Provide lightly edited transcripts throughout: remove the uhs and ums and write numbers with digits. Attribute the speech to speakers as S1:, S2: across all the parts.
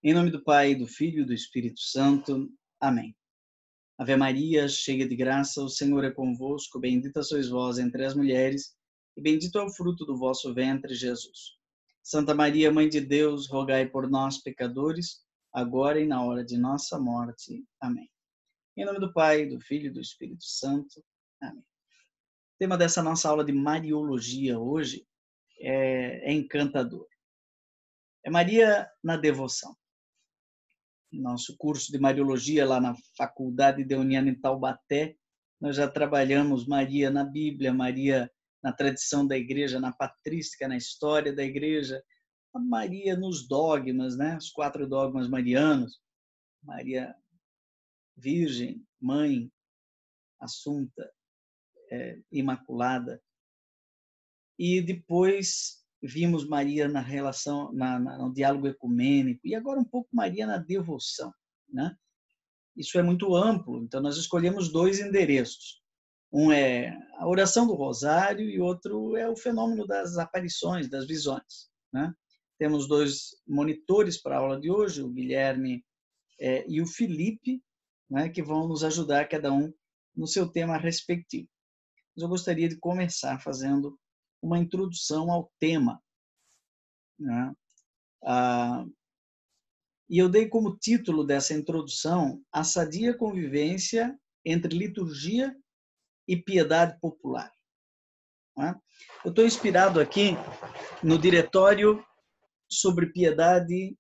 S1: Em nome do Pai, do Filho e do Espírito Santo. Amém. Ave Maria, cheia de graça, o Senhor é convosco. Bendita sois vós entre as mulheres, e bendito é o fruto do vosso ventre, Jesus. Santa Maria, Mãe de Deus, rogai por nós, pecadores, agora e na hora de nossa morte. Amém. Em nome do Pai, do Filho e do Espírito Santo. Amém. O tema dessa nossa aula de Mariologia hoje é encantador. É Maria na devoção. Nosso curso de Mariologia lá na Faculdade Deoniana em Taubaté, nós já trabalhamos Maria na Bíblia, Maria na tradição da igreja, na patrística, na história da igreja, a Maria nos dogmas, né? Os 4 dogmas marianos, Maria Virgem, Mãe, Assunta, Imaculada. E depois vimos Maria na relação, no diálogo ecumênico, e agora um pouco Maria na devoção, né? Isso é muito amplo, então nós escolhemos 2 endereços. Um é a oração do rosário e outro é o fenômeno das aparições, das visões, né? Temos 2 monitores para a aula de hoje, o Guilherme e o Felipe, né, que vão nos ajudar, cada um no seu tema respectivo. Mas eu gostaria de começar fazendo uma introdução ao tema, né? E eu dei como título dessa introdução a sadia convivência entre liturgia e piedade popular. Eu estou inspirado aqui no Diretório sobre Piedade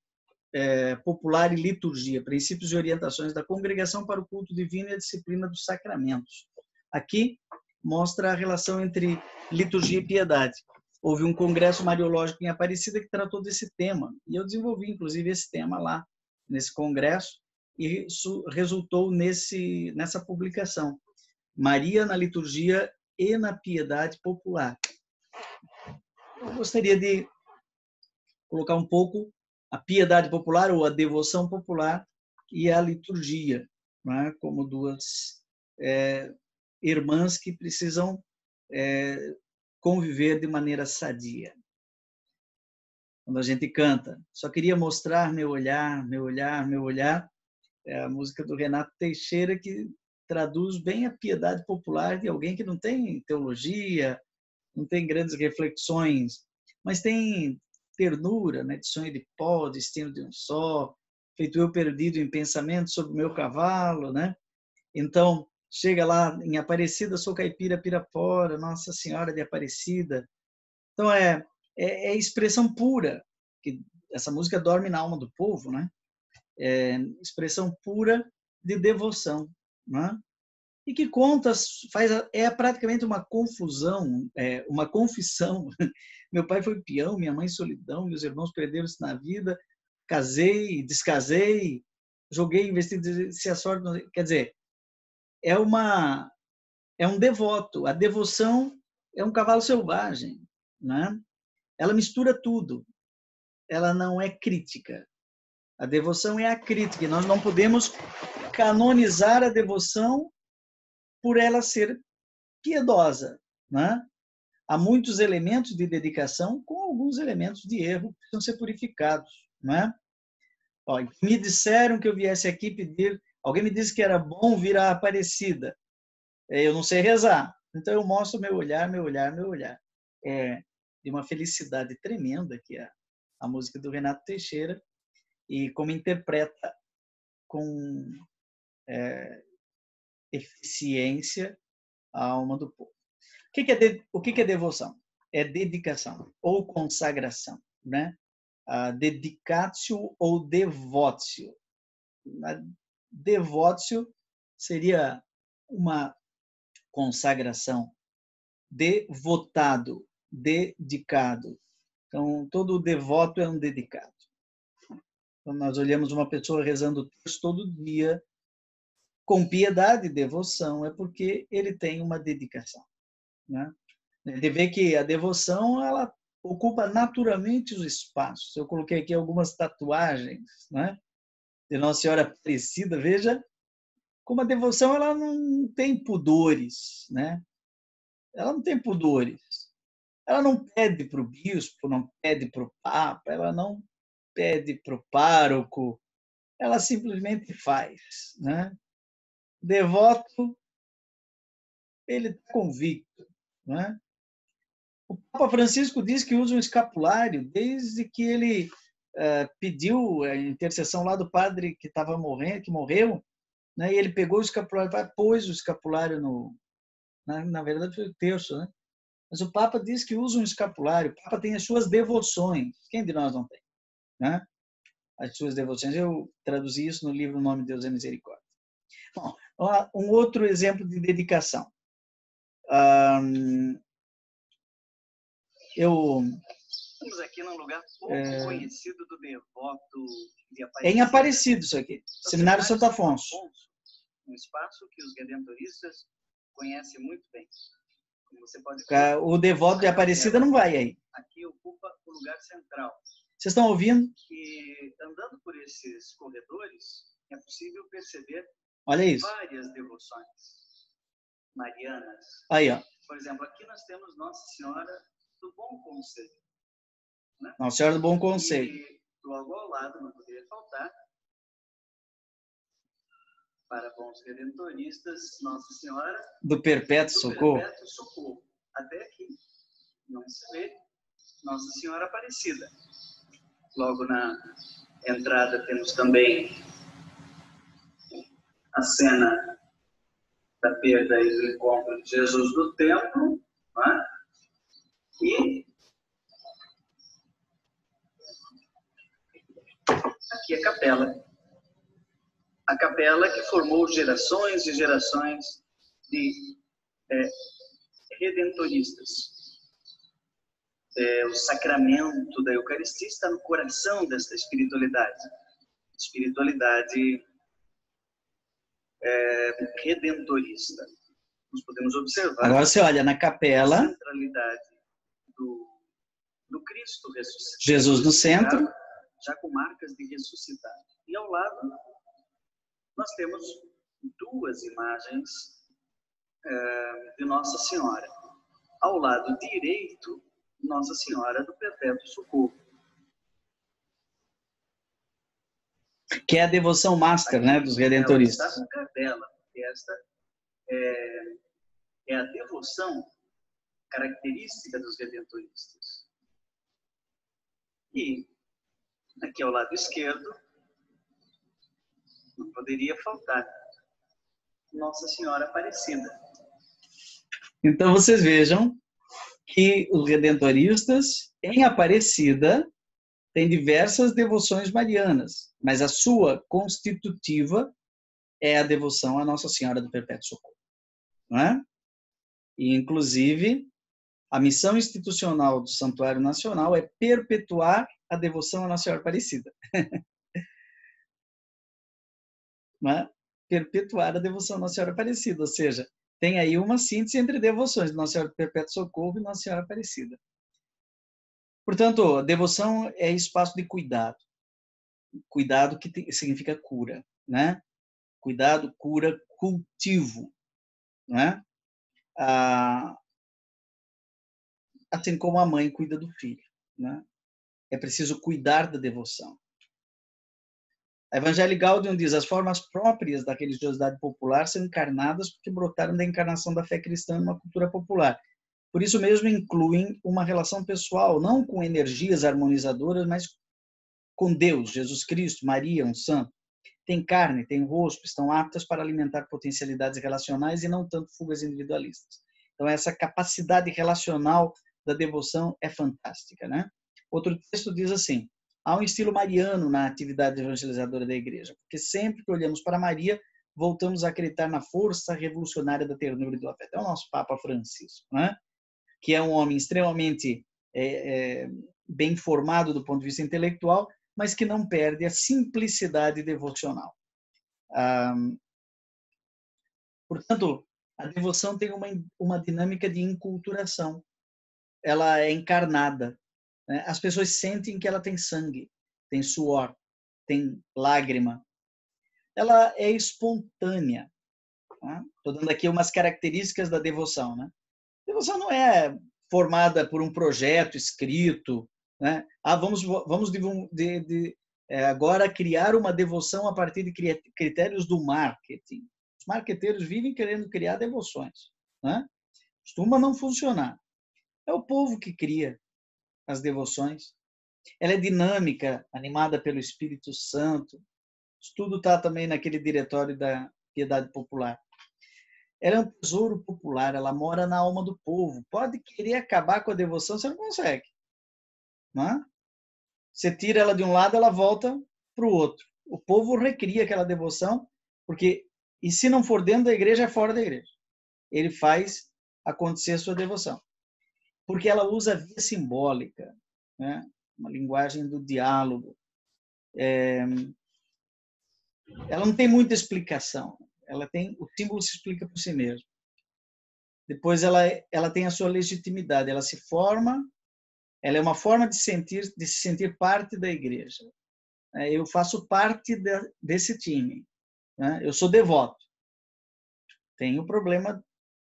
S1: Popular e Liturgia, Princípios e Orientações da Congregação para o Culto Divino e a Disciplina dos Sacramentos. Aqui mostra a relação entre liturgia e piedade. Houve um congresso mariológico em Aparecida que tratou desse tema, e eu desenvolvi, inclusive, esse tema lá, nesse congresso, e isso resultou nessa publicação, Maria na Liturgia e na Piedade Popular. Eu gostaria de colocar um pouco a piedade popular, ou a devoção popular, e a liturgia, né, como 2 irmãs que precisam conviver de maneira sadia. Quando a gente canta, só queria mostrar meu olhar, meu olhar, meu olhar, é a música do Renato Teixeira, que traduz bem a piedade popular de alguém que não tem teologia, não tem grandes reflexões, mas tem ternura, né, de sonho de pó, destino de um só, feito eu perdido em pensamento sobre o meu cavalo, né? Então, chega lá em Aparecida, sou caipira Pirapora, Nossa Senhora de Aparecida. Então, é expressão pura, que essa música dorme na alma do povo, né? É expressão pura de devoção, né? E que conta, praticamente uma confusão, uma confissão. Meu pai foi peão, minha mãe solidão, meus irmãos perderam-se na vida, casei, descasei, joguei, investi, se a sorte não... Quer dizer, é um devoto. A devoção é um cavalo selvagem, né? Ela mistura tudo. Ela não é crítica. A devoção é a crítica. E nós não podemos canonizar a devoção por ela ser piedosa, né? Há muitos elementos de dedicação com alguns elementos de erro que precisam ser purificados, né? Ó, me disseram que eu viesse aqui pedir, alguém me disse que era bom vir à Aparecida. Eu não sei rezar, então eu mostro meu olhar, meu olhar, meu olhar. É de uma felicidade tremenda que é a música do Renato Teixeira, e como interpreta com eficiência a alma do povo. O que é devoção? É dedicação ou consagração, né? Dedicatio ou devotio. Devotio seria uma consagração, devotado, dedicado. Então, todo devoto é um dedicado. Então, nós olhamos uma pessoa rezando o texto todo dia, com piedade e devoção, é porque ele tem uma dedicação, né? Ele vê que a devoção, ela ocupa naturalmente os espaços. Eu coloquei aqui algumas tatuagens, né, de Nossa Senhora Aparecida. Veja como a devoção, ela não tem pudores, né? Ela não tem pudores. Ela não pede para o bispo, não pede para o papa, ela não pede para o pároco, ela simplesmente faz, né? Devoto, ele está convicto, né? O Papa Francisco diz que usa um escapulário desde que ele pediu a intercessão lá do padre que estava morrendo, que morreu, né? E ele pegou o escapulário, pôs o escapulário na verdade foi o terço, né? Mas o Papa diz que usa um escapulário. O Papa tem as suas devoções. Quem de nós não tem, né? As suas devoções. Eu traduzi isso no livro O Nome de Deus é Misericórdia. Bom, um outro exemplo de dedicação.
S2: Estamos aqui num lugar pouco conhecido do devoto de Aparecida.
S1: É em Aparecido isso aqui, Seminário Santo Afonso.
S2: Um espaço que os redentoristas conhecem muito bem. Você pode
S1: o devoto de Aparecida não vai aí.
S2: Aqui ocupa o lugar central.
S1: Vocês estão ouvindo?
S2: E andando por esses corredores, é possível perceber
S1: Olha isso.
S2: Várias devoções marianas.
S1: Aí, ó.
S2: Por exemplo, aqui nós temos Nossa Senhora do Bom Conselho. Né?
S1: Nossa Senhora do Bom Conselho.
S2: E logo ao lado, não poderia faltar, para bons redentoristas, Nossa Senhora
S1: do Perpétuo Socorro.
S2: Perpétuo Socorro. Até aqui não se vê Nossa Senhora Aparecida. Logo na entrada temos também a cena da perda e do encontro de Jesus no templo, né? E aqui a capela. A capela que formou gerações e gerações de redentoristas. O sacramento da Eucaristia está no coração desta espiritualidade. Espiritualidade redentorista. Nós podemos observar.
S1: Agora você olha na capela.
S2: A centralidade do Cristo ressuscitado.
S1: Jesus no centro.
S2: Já com marcas de ressuscitado. E ao lado, nós temos duas imagens de Nossa Senhora. Ao lado direito, Nossa Senhora do Perpétuo Socorro.
S1: Que é a devoção master, né, dos redentoristas.
S2: Está com capela, porque esta é a devoção característica dos redentoristas. E aqui ao lado esquerdo, não poderia faltar Nossa Senhora Aparecida.
S1: Então vocês vejam que os redentoristas, em Aparecida, têm diversas devoções marianas, mas a sua constitutiva é a devoção à Nossa Senhora do Perpétuo Socorro. Não é? E, inclusive, a missão institucional do Santuário Nacional é perpetuar a devoção à Nossa Senhora Aparecida. Não é? Perpetuar a devoção à Nossa Senhora Aparecida, ou seja, tem aí uma síntese entre devoções de Nossa Senhora do Perpétuo Socorro e Nossa Senhora Aparecida. Portanto, a devoção é espaço de cuidado. Cuidado que significa cura, né? Cuidado, cura, cultivo, né? Assim como a mãe cuida do filho, né? É preciso cuidar da devoção. A Evangelii Gaudium diz: as formas próprias da religiosidade popular são encarnadas porque brotaram da encarnação da fé cristã numa cultura popular. Por isso mesmo incluem uma relação pessoal, não com energias harmonizadoras, mas com Deus, Jesus Cristo, Maria, um santo. Tem carne, tem rosto, estão aptas para alimentar potencialidades relacionais e não tanto fugas individualistas. Então essa capacidade relacional da devoção é fantástica, né? Outro texto diz assim: há um estilo mariano na atividade evangelizadora da igreja, porque sempre que olhamos para Maria, voltamos a acreditar na força revolucionária da ternura e do afeto. É o nosso Papa Francisco, né? Que é um homem extremamente bem formado do ponto de vista intelectual, mas que não perde a simplicidade devocional. Portanto, a devoção tem uma dinâmica de enculturação. Ela é encarnada. Né? As pessoas sentem que ela tem sangue, tem suor, tem lágrima. Ela é espontânea. Estou dando aqui umas características da devoção. Né? A devoção não é formada por um projeto escrito, né? Vamos agora criar uma devoção a partir de critérios do marketing. Os marqueteiros vivem querendo criar devoções, né? Costuma não funcionar. É o povo que cria as devoções. Ela é dinâmica, animada pelo Espírito Santo. Isso tudo está também naquele diretório da piedade popular. Ela é um tesouro popular, ela mora na alma do povo. Pode querer acabar com a devoção, você não consegue. Não é? Você tira ela de um lado, ela volta para o outro. O povo recria aquela devoção, e se não for dentro da igreja, é fora da igreja. Ele faz acontecer a sua devoção. Porque ela usa a via simbólica, né? Uma linguagem do diálogo. Ela não tem muita explicação. O símbolo se explica por si mesmo. Depois ela tem a sua legitimidade, ela se forma, ela é uma forma de se sentir parte da igreja. Eu faço parte desse time, né? Eu sou devoto. Tem um problema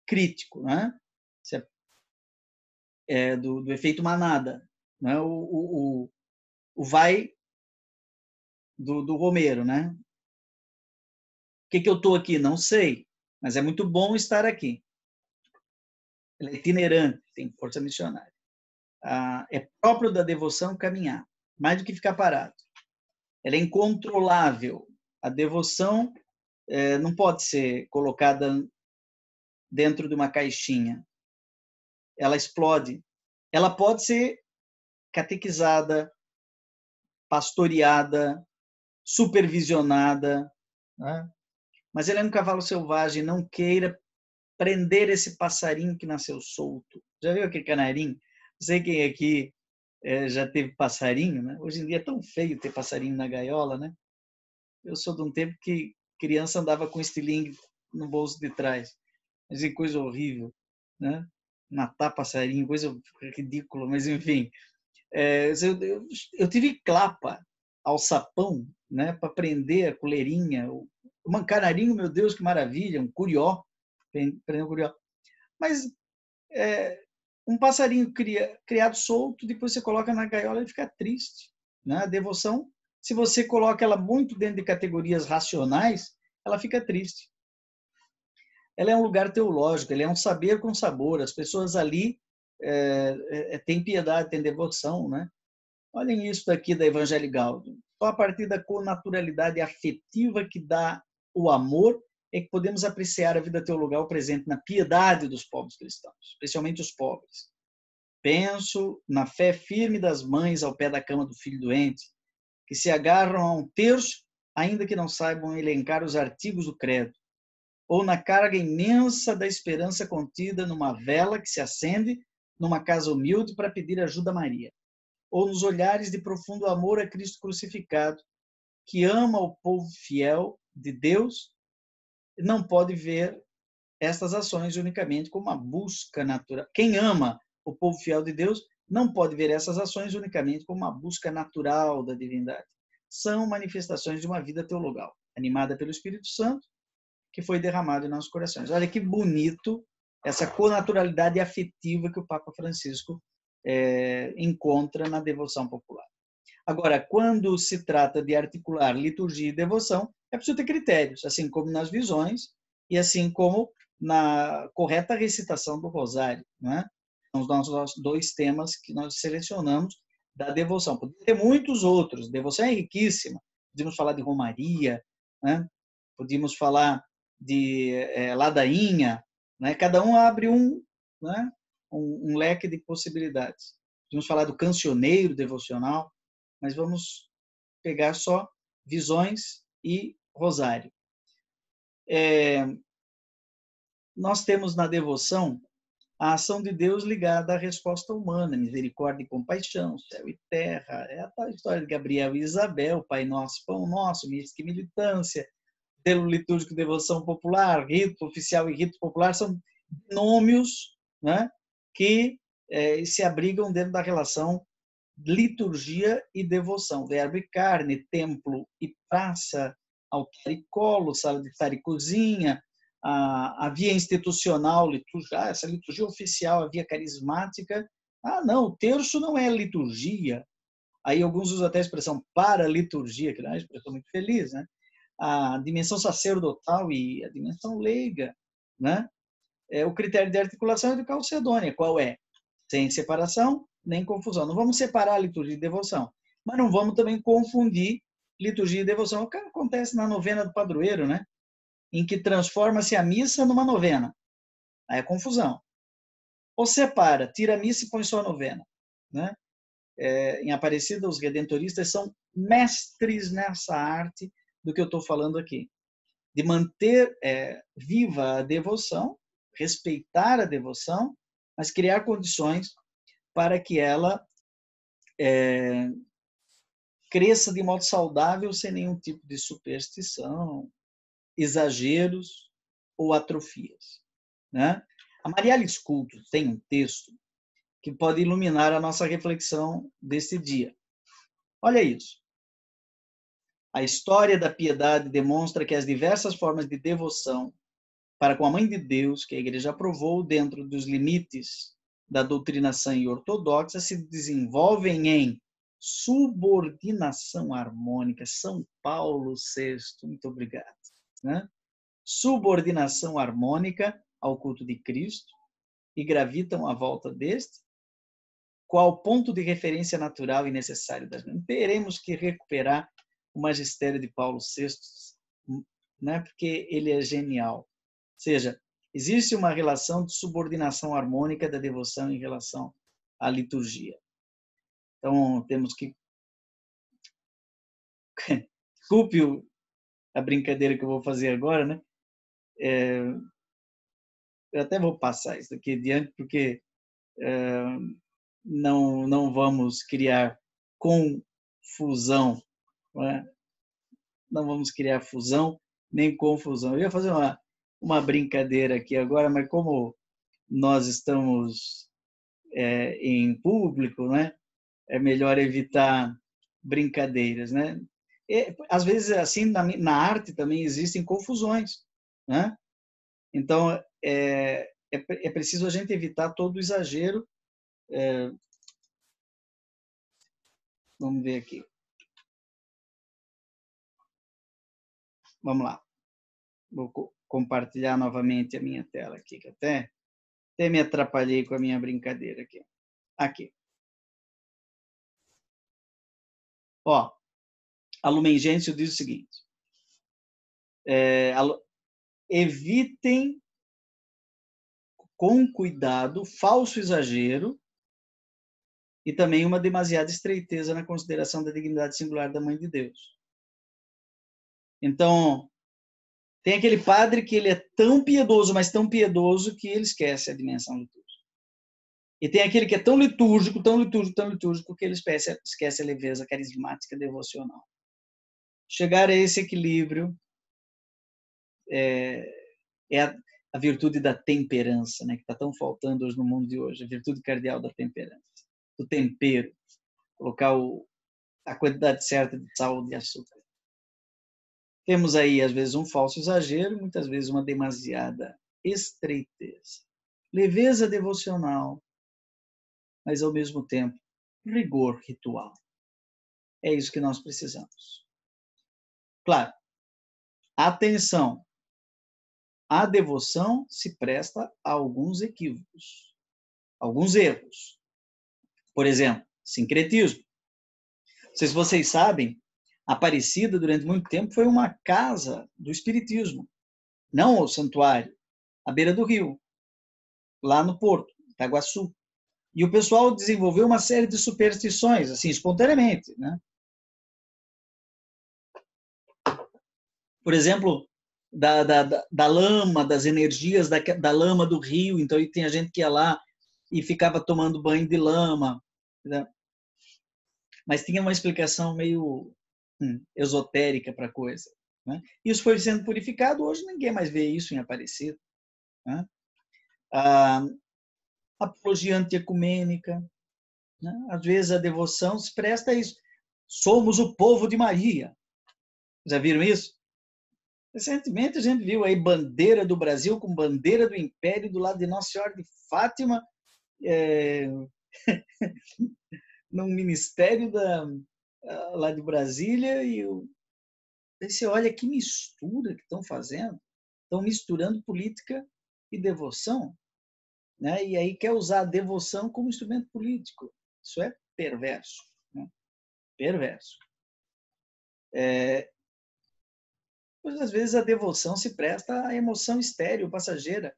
S1: crítico, né? Do efeito manada, né? O vai do Romero, né? Por que eu estou aqui? Não sei, mas é muito bom estar aqui. Ela é itinerante, tem força missionária. É próprio da devoção caminhar, mais do que ficar parado. Ela é incontrolável. A devoção não pode ser colocada dentro de uma caixinha. Ela explode. Ela pode ser catequizada, pastoreada, supervisionada, né? Mas ela é um cavalo selvagem, não queira prender esse passarinho que nasceu solto. Já viu aquele canarinho? Não sei quem aqui já teve passarinho, né? Hoje em dia é tão feio ter passarinho na gaiola, né? Eu sou de um tempo que criança andava com estilingue no bolso de trás. Mas é coisa horrível, né? Matar passarinho, coisa ridícula, mas enfim. Eu tive clapa ao sapão, né, para prender a coleirinha. Um canarinho, meu Deus, que maravilha, um curió, prender um curió. Mas um passarinho criado solto, depois você coloca na gaiola e fica triste, né? A devoção, se você coloca ela muito dentro de categorias racionais, ela fica triste. Ela é um lugar teológico, ela é um saber com sabor. As pessoas ali têm piedade, têm devoção, né? Olhem isso daqui da Evangelii Gaudium. Só a partir da naturalidade afetiva que dá o amor é que podemos apreciar a vida teologal presente na piedade dos povos cristãos, especialmente os pobres. Penso na fé firme das mães ao pé da cama do filho doente, que se agarram a um terço, ainda que não saibam elencar os artigos do credo, ou na carga imensa da esperança contida numa vela que se acende numa casa humilde para pedir ajuda a Maria, ou nos olhares de profundo amor a Cristo crucificado, que ama o povo fiel de Deus, não pode ver estas ações unicamente como uma busca natural. Quem ama o povo fiel de Deus não pode ver essas ações unicamente como uma busca natural da divindade. São manifestações de uma vida teologal, animada pelo Espírito Santo, que foi derramado em nossos corações. Olha que bonito essa conaturalidade afetiva que o Papa Francisco encontra na devoção popular. Agora, quando se trata de articular liturgia e devoção, é preciso ter critérios, assim como nas visões e assim como na correta recitação do rosário, né? São os nossos dois temas que nós selecionamos da devoção. Podia ter muitos outros, devoção é riquíssima. Podíamos falar de romaria, né? Podíamos falar de ladainha, né? Cada um abre né? um leque de possibilidades. Podíamos falar do cancioneiro devocional, mas vamos pegar só visões e rosário. Nós temos na devoção a ação de Deus ligada à resposta humana, misericórdia e compaixão, céu e terra. É a tal história de Gabriel e Isabel, Pai Nosso, Pão Nosso, mística e militância, selo litúrgico, devoção popular, rito oficial e rito popular, são binômios, né, que se abrigam dentro da relação liturgia e devoção, verbo e carne, templo e praça, altar e colo, sala de estar e cozinha, a via institucional, essa liturgia oficial, a via carismática, Ah, não, o terço não é liturgia. Aí alguns usam até a expressão para liturgia, que é uma expressão muito feliz, né? A dimensão sacerdotal e a dimensão leiga, né? O critério de articulação é do Calcedônia. Qual é? Sem separação, nem confusão. Não vamos separar a liturgia e devoção, mas não vamos também confundir liturgia e devoção. O que acontece na novena do padroeiro, né? Em que transforma-se a missa numa novena. Aí é confusão. Ou separa, tira a missa e põe só a novena, né? Em Aparecida, os redentoristas são mestres nessa arte do que eu estou falando aqui, de manter viva a devoção, respeitar a devoção, mas criar condições para que ela cresça de modo saudável, sem nenhum tipo de superstição, exageros ou atrofias, né? A Marielle Sculto tem um texto que pode iluminar a nossa reflexão deste dia. Olha isso. A história da piedade demonstra que as diversas formas de devoção para com a Mãe de Deus, que a Igreja aprovou dentro dos limites da doutrinação ortodoxa, se desenvolvem em subordinação harmônica. São Paulo VI, muito obrigado. Né? Subordinação harmônica ao culto de Cristo e gravitam à volta deste, qual ponto de referência natural e necessário das mães. Teremos que recuperar o magistério de Paulo VI, né? Porque ele é genial. Ou seja, existe uma relação de subordinação harmônica da devoção em relação à liturgia. Então, temos que... Desculpe a brincadeira que eu vou fazer agora, né? Eu até vou passar isso aqui adiante, porque não vamos criar confusão, né? Não vamos criar fusão nem confusão. Eu ia fazer uma brincadeira aqui agora, mas como nós estamos em público, né? É melhor evitar brincadeiras, né? Às vezes, assim, na arte também existem confusões, né? Então, é preciso a gente evitar todo o exagero. Vamos ver aqui. Vamos lá. Vou compartilhar novamente a minha tela aqui, que até me atrapalhei com a minha brincadeira aqui. Aqui. Ó, a Lumen Gentium diz o seguinte: evitem com cuidado falso exagero e também uma demasiada estreiteza na consideração da dignidade singular da Mãe de Deus. Então, tem aquele padre que ele é tão piedoso, mas tão piedoso que ele esquece a dimensão litúrgica. E tem aquele que é tão litúrgico, tão litúrgico, tão litúrgico, que ele esquece a leveza carismática devocional. Chegar a esse equilíbrio é a virtude da temperança, né, que está tão faltando hoje no mundo de hoje, a virtude cardeal da temperança, do tempero, colocar a quantidade certa de sal e de açúcar. Temos aí, às vezes, um falso exagero, muitas vezes uma demasiada estreiteza. Leveza devocional, mas, ao mesmo tempo, rigor ritual. É isso que nós precisamos. Claro, atenção, a devoção se presta a alguns equívocos, alguns erros. Por exemplo, sincretismo. Não sei se vocês sabem, Aparecida, durante muito tempo, foi uma casa do espiritismo, não o santuário, à beira do rio, lá no Porto, Itaguaçu. E o pessoal desenvolveu uma série de superstições, assim, espontaneamente, né? Por exemplo, da lama, das energias da lama do rio. Então, tem a gente que ia lá e ficava tomando banho de lama, né? Mas tinha uma explicação meio esotérica para a coisa, né? Isso foi sendo purificado, hoje ninguém mais vê isso em Aparecida, né? A apologia antiecumênica, né? Às vezes a devoção se presta a isso. Somos o povo de Maria. Já viram isso? Recentemente a gente viu aí bandeira do Brasil com bandeira do Império do lado de Nossa Senhora de Fátima. num ministério lá de Brasília, aí você olha que mistura que estão fazendo. Estão misturando política e devoção, né? E aí quer usar a devoção como instrumento político. Isso é perverso, né? Perverso. Pois, às vezes a devoção se presta à emoção estéril, passageira.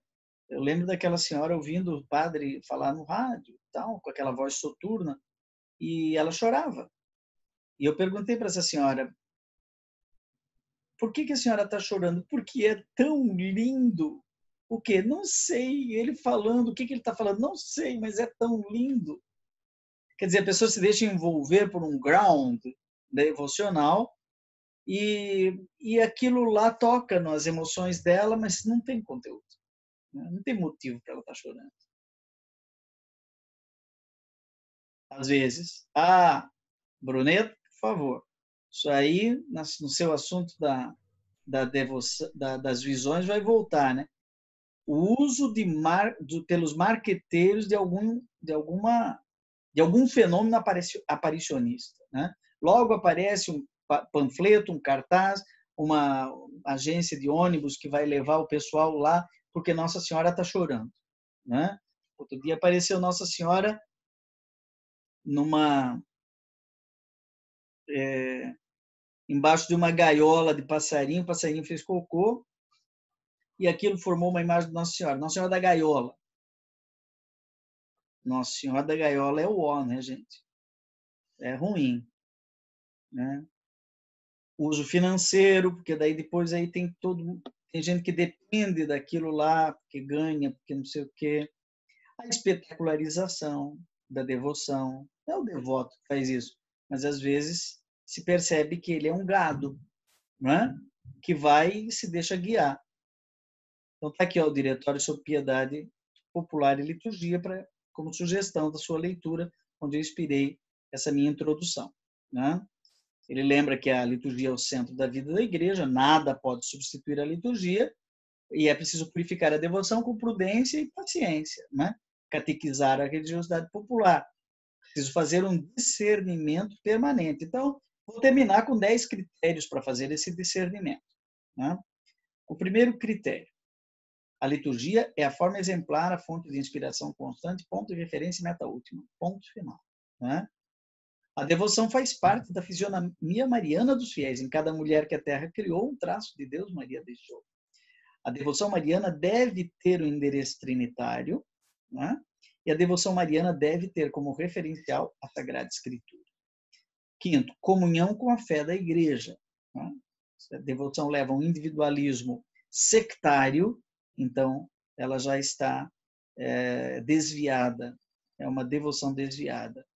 S1: Eu lembro daquela senhora ouvindo o padre falar no rádio, tal, com aquela voz soturna, e ela chorava. E eu perguntei para essa senhora: por que a senhora está chorando? Porque é tão lindo. O quê? Não sei. Ele falando, o que ele está falando? Não sei, mas é tão lindo. Quer dizer, a pessoa se deixa envolver por um ground devocional e aquilo lá toca nas emoções dela, mas não tem conteúdo, né? Não tem motivo para ela estar chorando. Às vezes, Bruneto, por favor, isso aí no seu assunto da devoção, das visões vai voltar, né? O uso pelos marqueteiros de algum fenômeno aparicionista, né? Logo aparece um panfleto, um cartaz, uma agência de ônibus que vai levar o pessoal lá porque Nossa Senhora está chorando, né? Outro dia apareceu Nossa Senhora embaixo de uma gaiola de passarinho, o passarinho fez cocô e aquilo formou uma imagem de Nossa Senhora. Nossa Senhora da Gaiola. Nossa Senhora da Gaiola é o ó, né, gente? É ruim, né? Uso financeiro, porque daí depois aí tem gente que depende daquilo lá, porque ganha, porque não sei o quê. A espetacularização da devoção. É o devoto que faz isso, mas às vezes se percebe que ele é um gado, não é? Que vai e se deixa guiar. Então está aqui ó, o Diretório sobre Piedade Popular e Liturgia como sugestão da sua leitura, onde eu inspirei essa minha introdução, né? Ele lembra que a liturgia é o centro da vida da igreja, nada pode substituir a liturgia, e é preciso purificar a devoção com prudência e paciência, né? Catequizar a religiosidade popular. Preciso fazer um discernimento permanente. Então, vou terminar com 10 critérios para fazer esse discernimento, né? O primeiro critério: a liturgia é a forma exemplar, a fonte de inspiração constante, ponto de referência e meta última, ponto final, né? A devoção faz parte da fisionomia mariana dos fiéis. Em cada mulher que a terra criou, um traço de Deus Maria deixou. A devoção mariana deve ter o endereço trinitário, né? E a devoção mariana deve ter como referencial a Sagrada Escritura. Quinto, comunhão com a fé da igreja, né? Se a devoção leva a um individualismo sectário, então ela já está desviada, é uma devoção desviada.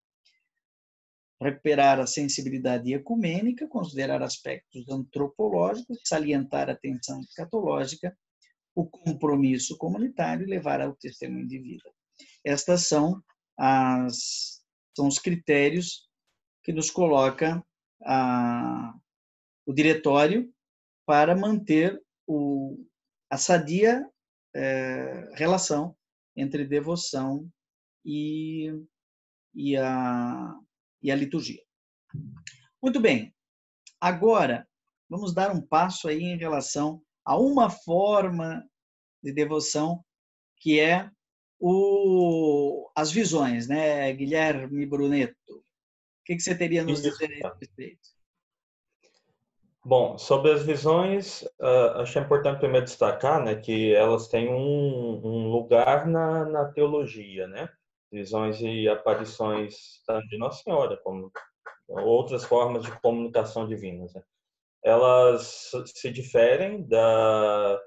S1: Recuperar a sensibilidade ecumênica, considerar aspectos antropológicos, salientar a tensão escatológica, o compromisso comunitário e levar ao testemunho de vida. Estas são os critérios que nos coloca o diretório para manter a sadia relação entre devoção e a liturgia. Muito bem. Agora, vamos dar um passo aí em relação a uma forma de devoção que é as visões, né, Guilherme Bruneto? O que você teria a nos dizer a esse respeito?
S3: Bom, sobre as visões, acho importante primeiro destacar, né, que elas têm um lugar na teologia, né? Visões e aparições tanto de Nossa Senhora, como outras formas de comunicação divinas, né? Elas se diferem da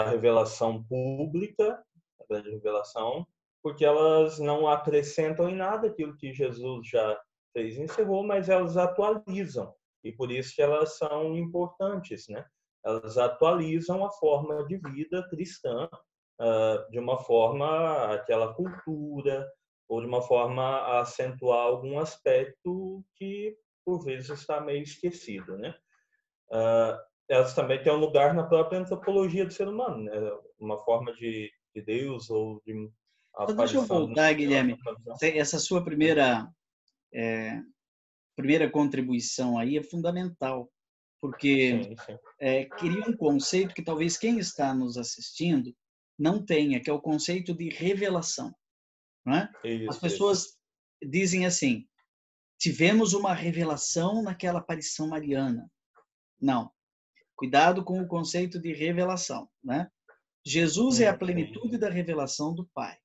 S3: revelação pública, da grande revelação, porque elas não acrescentam em nada aquilo que Jesus já fez e encerrou, mas elas atualizam. E por isso que elas são importantes, né? Elas atualizam a forma de vida cristã de uma forma, aquela cultura, ou de uma forma a acentuar algum aspecto que, por vezes, está meio esquecido, né? Elas também têm um lugar na própria antropologia do ser humano, né? Uma forma de Deus ou a
S1: Então, deixa eu
S3: aparição do
S1: voltar,
S3: Senhor
S1: Guilherme.
S3: numa visão.
S1: Essa sua primeira contribuição aí é fundamental, porque
S3: Sim, sim.
S1: cria um conceito que talvez quem está nos assistindo não tenha, que é o conceito de revelação. Não é? As
S3: Isso, isso.
S1: pessoas dizem assim, tivemos uma revelação naquela aparição mariana. Não. Cuidado com o conceito de revelação. Né? Jesus é a
S3: Sim,
S1: plenitude
S3: sim.
S1: da revelação do Pai.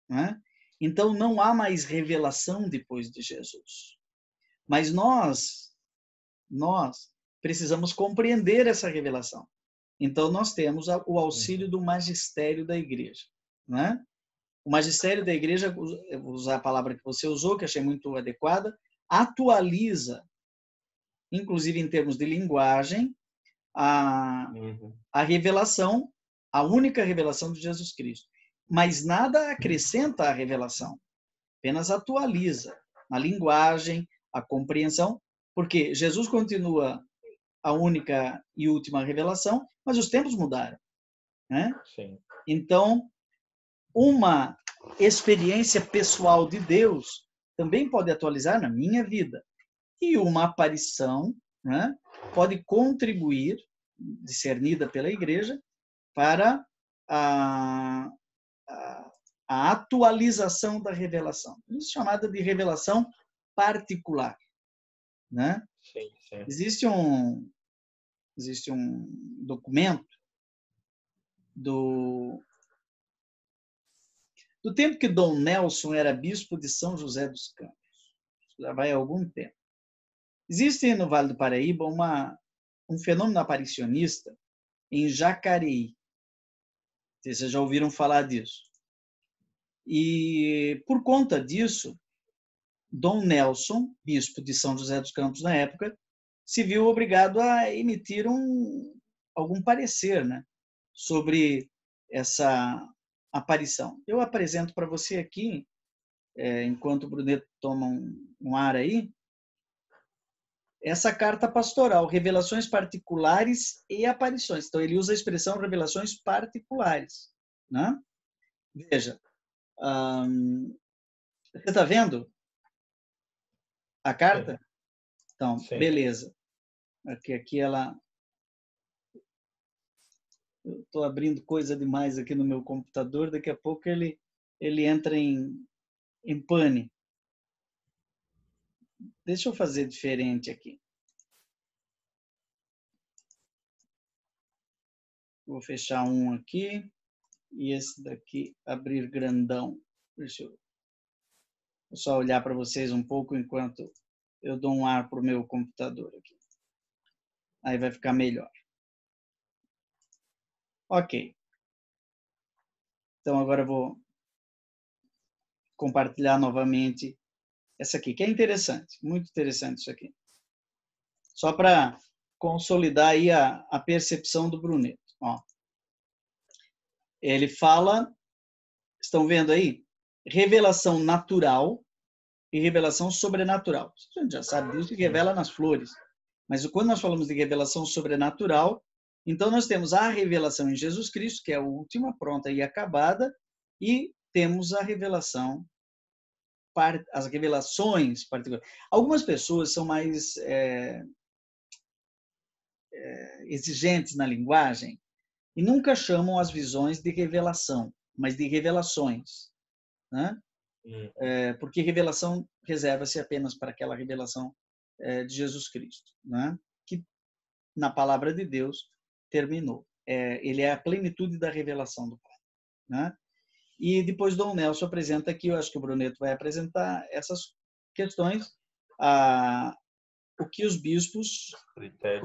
S1: Né? Então, não há mais revelação depois de Jesus. Mas nós precisamos compreender essa revelação. Então, nós temos o auxílio do magistério da igreja. Né? O magistério da igreja, eu vou usar a palavra que você usou, que achei muito adequada, atualiza, inclusive em termos de linguagem, a revelação, a única revelação de Jesus Cristo. Mas nada acrescenta à revelação, apenas atualiza a linguagem, a compreensão, porque Jesus continua a única e última revelação, mas os tempos mudaram. Né?
S3: Sim.
S1: Então, uma experiência pessoal de Deus também pode atualizar na minha vida. E uma aparição, né, pode contribuir, discernida pela igreja, para a atualização da revelação. Isso é chamada de revelação particular. Né?
S3: Sim, sim.
S1: Existe um documento do tempo que Dom Nelson era bispo de São José dos Campos. Já vai há algum tempo. Existe no Vale do Paraíba um fenômeno aparicionista em Jacareí. Vocês já ouviram falar disso. E, por conta disso, Dom Nelson, bispo de São José dos Campos na época, se viu obrigado a emitir algum parecer, né, sobre essa aparição. Eu apresento para você aqui, enquanto o Bruneto toma um ar aí, essa carta pastoral, revelações particulares e aparições. Então, ele usa a expressão revelações particulares. Né? Veja, você está vendo a carta?
S3: Sim.
S1: Então,
S3: Sim.
S1: beleza. Aqui ela... Estou abrindo coisa demais aqui no meu computador, daqui a pouco ele entra em pane. Deixa eu fazer diferente aqui. Vou fechar um aqui e esse daqui abrir grandão. Deixa eu só olhar para vocês um pouco enquanto eu dou um ar para o meu computador aqui. Aí vai ficar melhor. Ok. Então agora eu vou compartilhar novamente essa aqui, que é interessante, muito interessante isso aqui. Só para consolidar aí a percepção do Bruneto. Ó. Ele fala, estão vendo aí? Revelação natural e revelação sobrenatural. A gente já sabe disso, que revela nas flores. Mas quando nós falamos de revelação sobrenatural, então nós temos a revelação em Jesus Cristo, que é a última, pronta e acabada, e temos a revelação, as revelações particulares. Algumas pessoas são mais exigentes na linguagem e nunca chamam as visões de revelação, mas de revelações. Né? Porque revelação reserva-se apenas para aquela revelação de Jesus Cristo, né? Que na palavra de Deus terminou. Ele é a plenitude da revelação do Pai. Né? E depois Dom Nelson apresenta aqui, eu acho que o Bruneto vai apresentar essas questões, o que os bispos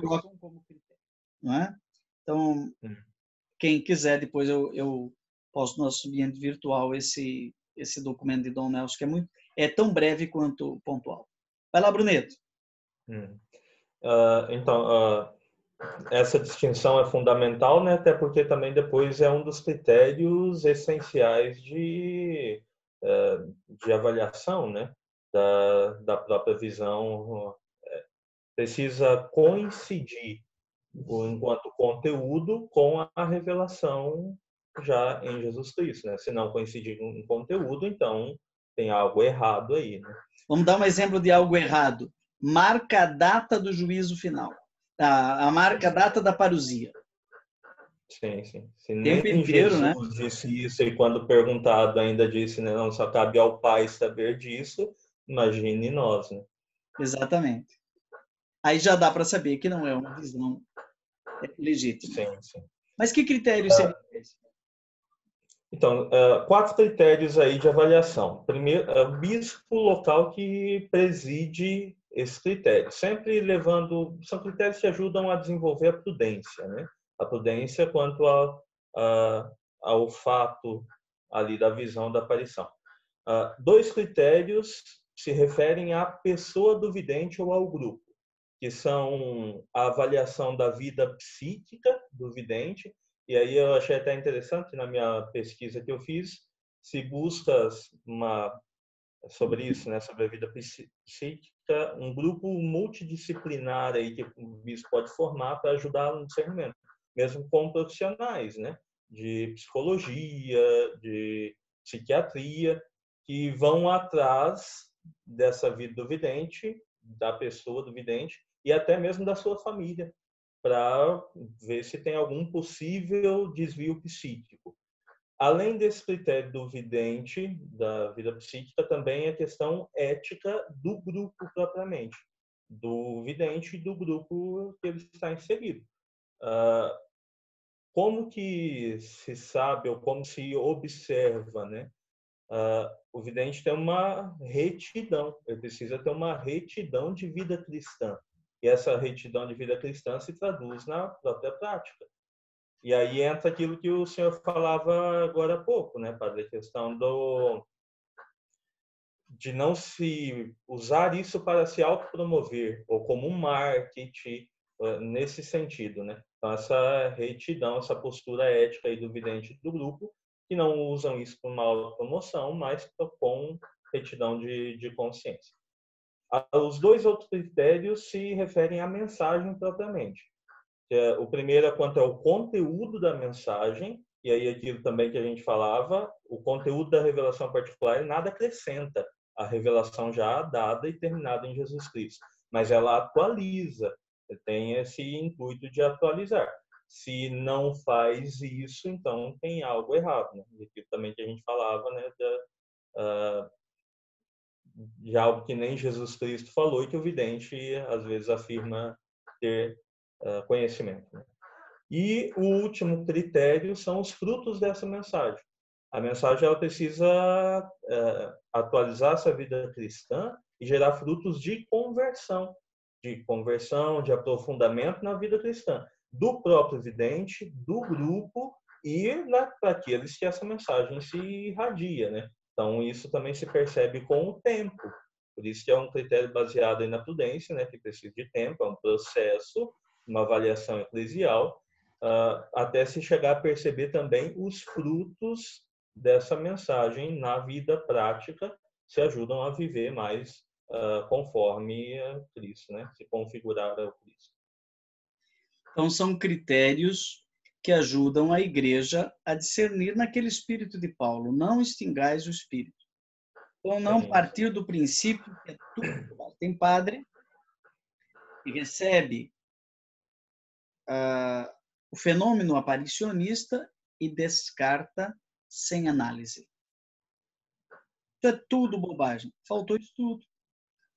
S1: colocam como critério. Não é? Então, quem quiser, depois eu posto no nosso ambiente virtual esse documento de Dom Nelson, que é tão breve quanto pontual. Vai lá, Bruneto.
S3: Então, essa distinção é fundamental, né? Até porque também depois é um dos critérios essenciais de avaliação, né? Da própria visão. Precisa coincidir enquanto conteúdo com a revelação já em Jesus Cristo, né? Se não coincidir em conteúdo, então tem algo errado aí, né?
S1: Vamos dar um exemplo de algo errado. Marca a data do juízo final. A marca a data da parousia.
S3: Sim, sim. Se
S1: Tempo
S3: nem
S1: inteiro, né?
S3: Jesus disse isso e quando perguntado ainda disse, né, não, só cabe ao Pai saber disso, imagine nós, né?
S1: Exatamente. Aí já dá para saber que não é uma visão legítima.
S3: Sim, sim.
S1: Mas que critério seria esse?
S3: Então, 4 critérios aí de avaliação. Primeiro, o bispo local que preside esse critério, sempre levando, são critérios que ajudam a desenvolver a prudência, né? A prudência quanto ao fato ali da visão da aparição. 2 critérios se referem à pessoa do vidente ou ao grupo, que são a avaliação da vida psíquica do vidente. E aí eu achei até interessante, na minha pesquisa que eu fiz, se busca sobre isso, né, sobre a vida psíquica, um grupo multidisciplinar aí que o bispo pode formar para ajudar no discernimento, mesmo com profissionais, né, de psicologia, de psiquiatria, que vão atrás dessa vida do vidente, da pessoa do vidente e até mesmo da sua família, para ver se tem algum possível desvio psíquico. Além desse critério do vidente, da vida psíquica, também a questão ética do grupo propriamente, do vidente e do grupo que ele está inserido. Como que se sabe ou como se observa, né? O vidente tem uma retidão, ele precisa ter uma retidão de vida cristã. E essa retidão de vida cristã se traduz na própria prática. E aí entra aquilo que o senhor falava agora há pouco, né, padre? A questão de não se usar isso para se autopromover, ou como um marketing, nesse sentido, né? Então, essa retidão, essa postura ética aí do vidente do grupo, que não usam isso para uma autopromoção, mas com retidão de consciência. Os 2 outros critérios se referem à mensagem propriamente. O primeiro é quanto ao conteúdo da mensagem, e aí aquilo também que a gente falava, o conteúdo da revelação particular nada acrescenta a revelação já dada e terminada em Jesus Cristo, mas ela atualiza, tem esse intuito de atualizar. Se não faz isso, então tem algo errado, né? E aquilo também que a gente falava, né, de algo que nem Jesus Cristo falou e que o vidente às vezes afirma ter conhecimento, né? E o último critério são os frutos dessa mensagem. A mensagem ela precisa atualizar essa vida cristã e gerar frutos de conversão, de aprofundamento na vida cristã, do próprio vidente, do grupo e para aqueles que essa mensagem se irradia, né? Então, isso também se percebe com o tempo. Por isso que é um critério baseado aí na prudência, né? Que precisa de tempo, é um processo, uma avaliação eclesial, até se chegar a perceber também os frutos dessa mensagem na vida prática, se ajudam a viver mais conforme a Cristo, né? Se configurar ao Cristo.
S1: Então, são critérios que ajudam a igreja a discernir naquele espírito de Paulo. Não extingais o espírito. Então, não partir do princípio que é tudo. Tem padre que recebe o fenômeno aparicionista e descarta sem análise. Isso é tudo bobagem. Faltou estudo.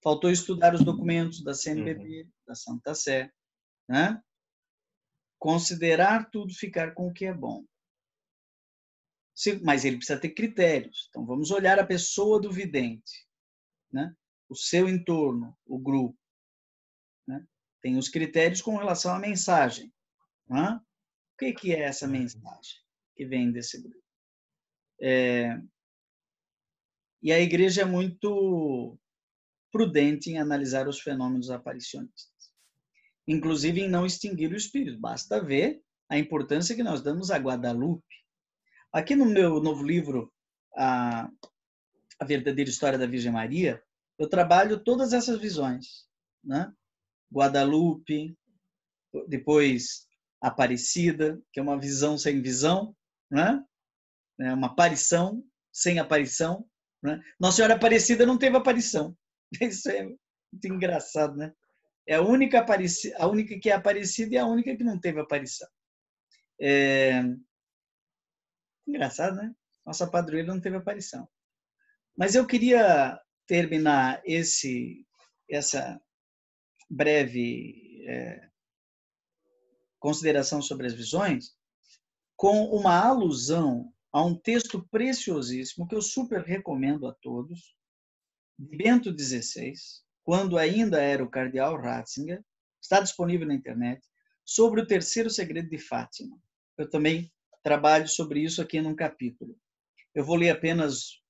S1: Faltou estudar os documentos da CNBB, da Santa Sé, né? Considerar tudo, ficar com o que é bom. Mas ele precisa ter critérios. Então, vamos olhar a pessoa do vidente, né? O seu entorno, o grupo. Né? Tem os critérios com relação à mensagem. Né? O que é essa mensagem que vem desse grupo? E a igreja é muito prudente em analisar os fenômenos aparicionistas. Inclusive em não extinguir o espírito. Basta ver a importância que nós damos a Guadalupe. Aqui no meu novo livro, A Verdadeira História da Virgem Maria, eu trabalho todas essas visões. Né? Guadalupe, depois Aparecida, que é uma visão sem visão, né? Uma aparição sem aparição, né? Nossa Senhora Aparecida não teve aparição. Isso é muito engraçado, né? É a única que é aparecida e a única que não teve aparição. Engraçado, né? Nossa padroeira não teve aparição. Mas eu queria terminar essa breve consideração sobre as visões com uma alusão a um texto preciosíssimo que eu super recomendo a todos, de Bento XVI, quando ainda era o cardeal Ratzinger, está disponível na internet, sobre o terceiro segredo de Fátima. Eu também trabalho sobre isso aqui num capítulo. Eu vou ler apenas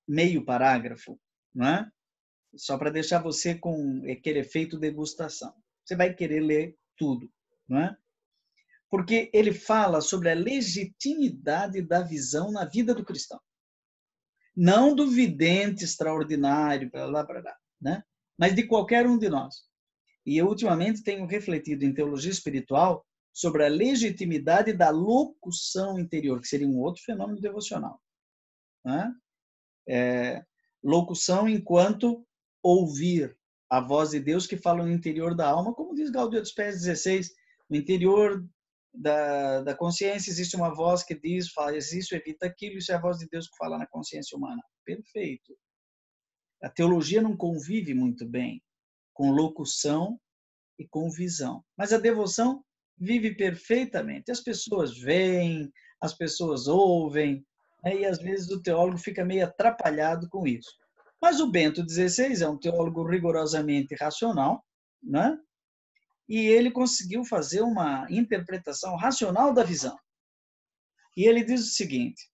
S1: meio parágrafo, não é? Só para deixar você com aquele efeito degustação. Você vai querer ler tudo, não é? Porque ele fala sobre a legitimidade da visão na vida do cristão. Não do vidente extraordinário, né? Mas de qualquer um de nós. E eu, ultimamente, tenho refletido em teologia espiritual sobre a legitimidade da locução interior, que seria um outro fenômeno devocional. Né? Locução enquanto ouvir a voz de Deus que fala no interior da alma, como diz Gaudio dos Pés 16, no interior da consciência existe uma voz que diz, faz isso, evita aquilo, isso é a voz de Deus que fala na consciência humana. Perfeito. A teologia não convive muito bem com locução e com visão, mas a devoção vive perfeitamente. As pessoas veem, as pessoas ouvem, né? E às vezes o teólogo fica meio atrapalhado com isso. Mas o Bento XVI é um teólogo rigorosamente racional, né? E ele conseguiu fazer uma interpretação racional da visão. E ele diz o seguinte,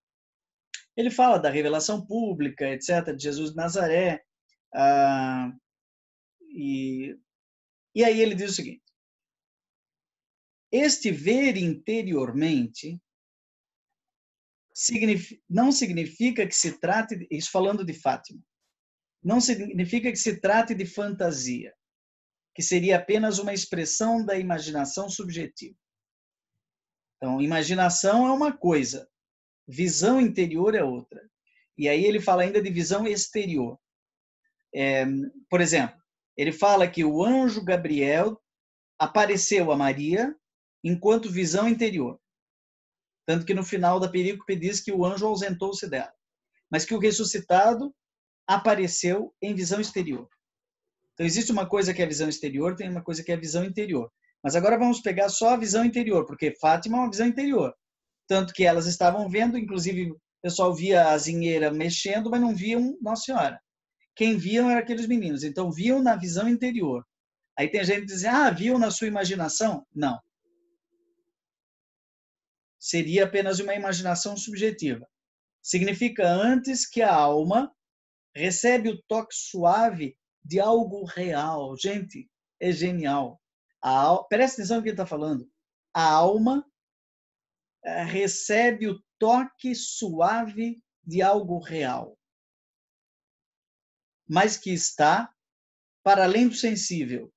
S1: ele fala da revelação pública, etc., de Jesus de Nazaré, e aí ele diz o seguinte, este ver interiormente não significa que se trate, isso falando de Fátima, não significa que se trate de fantasia, que seria apenas uma expressão da imaginação subjetiva. Então, imaginação é uma coisa, visão interior é outra. E aí ele fala ainda de visão exterior. Por exemplo, ele fala que o anjo Gabriel apareceu a Maria enquanto visão interior. Tanto que no final da perícope diz que o anjo ausentou-se dela. Mas que o ressuscitado apareceu em visão exterior. Então, existe uma coisa que é a visão exterior, tem uma coisa que é a visão interior. Mas agora vamos pegar só a visão interior, porque Fátima é uma visão interior. Tanto que elas estavam vendo, inclusive o pessoal via a zinheira mexendo, mas não viam Nossa Senhora. Quem viam eram aqueles meninos, então viam na visão interior. Aí tem gente que diz, viam na sua imaginação? Não. Seria apenas uma imaginação subjetiva. Significa antes que a alma recebe o toque suave de algo real. Gente, é genial. Presta atenção no que ele está falando. A alma recebe o toque suave de algo real, mas que está para além do sensível,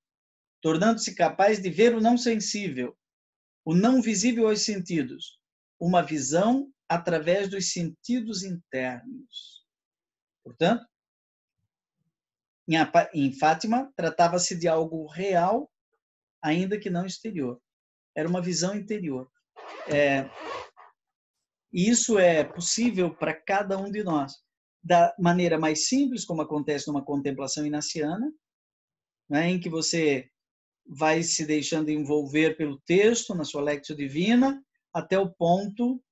S1: tornando-se capaz de ver o não sensível, o não visível aos sentidos, uma visão através dos sentidos internos. Portanto, em Fátima, tratava-se de algo real, ainda que não exterior. Era uma visão interior. E isso é possível para cada um de nós. Da maneira mais simples, como acontece numa contemplação inaciana, né, em que você vai se deixando envolver pelo texto, na sua lectio divina, até o ponto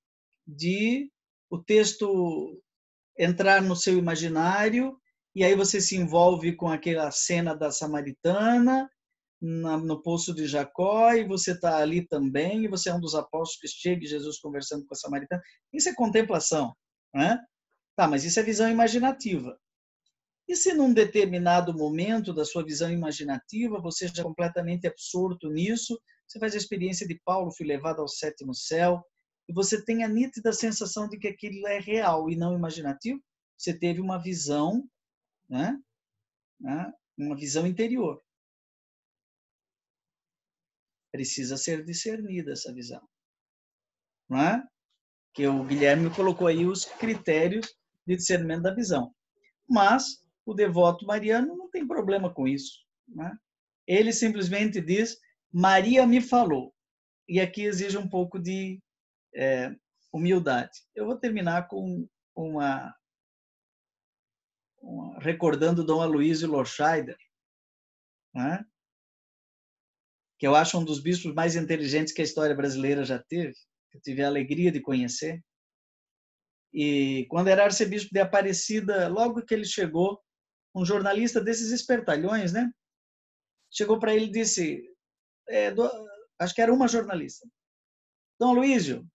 S1: de o texto entrar no seu imaginário, e aí você se envolve com aquela cena da Samaritana, no Poço de Jacó, e você está ali também, e você é um dos apóstolos que chega Jesus conversando com a Samaritana. Isso é contemplação, né? Tá, mas isso é visão imaginativa. E se num determinado momento da sua visão imaginativa, você já é completamente absorto nisso, você faz a experiência de Paulo, fui levado ao sétimo céu, e você tem a nítida sensação de que aquilo é real e não imaginativo, você teve uma visão, né? Uma visão interior. Precisa ser discernida essa visão. Não é? que o Guilherme colocou aí os critérios de discernimento da visão. Mas o devoto mariano não tem problema com isso, né? Ele simplesmente diz, Maria me falou. E aqui exige um pouco de humildade. Eu vou terminar com recordando Dom Aloysio Lorscheider, né? Que eu acho um dos bispos mais inteligentes que a história brasileira já teve, que eu tive a alegria de conhecer. E quando era arcebispo de Aparecida, logo que ele chegou, um jornalista desses espertalhões, né? Chegou para ele e disse, acho que era uma jornalista, Dom Aloysio,